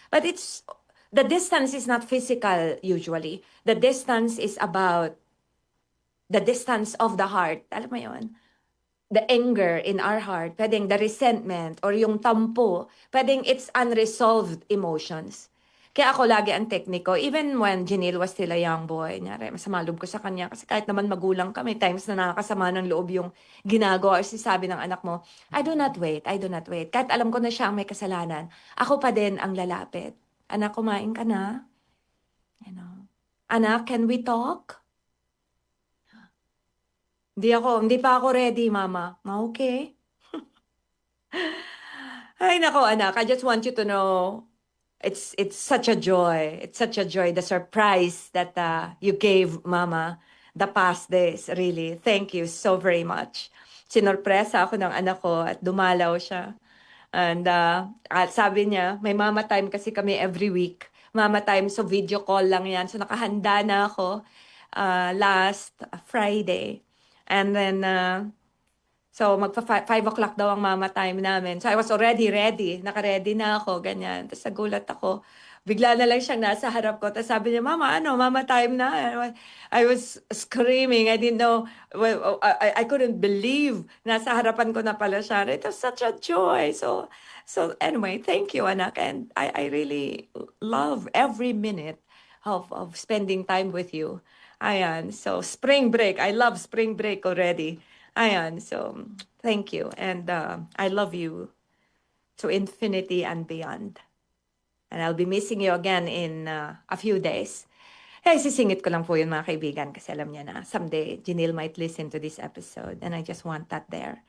But the distance is not physical usually. The distance is about the distance of the heart. Alam mo yun? The anger in our heart, pwedeng the resentment or yung tampo, pwedeng it's unresolved emotions. Kaya ako lagi ang tekniko, even when Janelle was still a young boy, nyari, masama loob ko sa kanya, kasi kahit naman magulang kami, times na nakakasama ng loob yung ginagawa or sinasabi ng anak mo, I do not wait. Kahit alam ko na siya ang may kasalanan, ako pa din ang lalapit. Anak, kumain ka na? You know? Anak, can we talk? Hindi pa ako ready, mama. Okay. Ay, nako, anak. I just want you to know it's such a joy. It's such a joy, the surprise that you gave Mama the past days. Really, thank you so very much. Sinorpresa ako ng anak ko at dumalaw siya. And at sabi niya, may mama time kasi kami every week. Mama time, so video call lang yan. So nakahanda na ako last Friday. And then, so, magpa 5 o'clock daw ang mama time namin. So, I was already ready. Naka-ready na ako, ganyan. Tapos nagulat ako. Bigla na lang siyang nasa harap ko. Tapos sabi niya, Mama, ano, mama time na. I was screaming. I didn't know. Well, I couldn't believe nasa harapan ko na pala siya. It was such a joy. So anyway, thank you, anak. And I really love every minute of spending time with you. Ayan. So, spring break. I love spring break already. Ayan, so thank you. And I love you to infinity and beyond. And I'll be missing you again in a few days. Eh, sisingit ko lang po yun mga kaibigan kasi alam niya na someday Janelle might listen to this episode and I just want that there.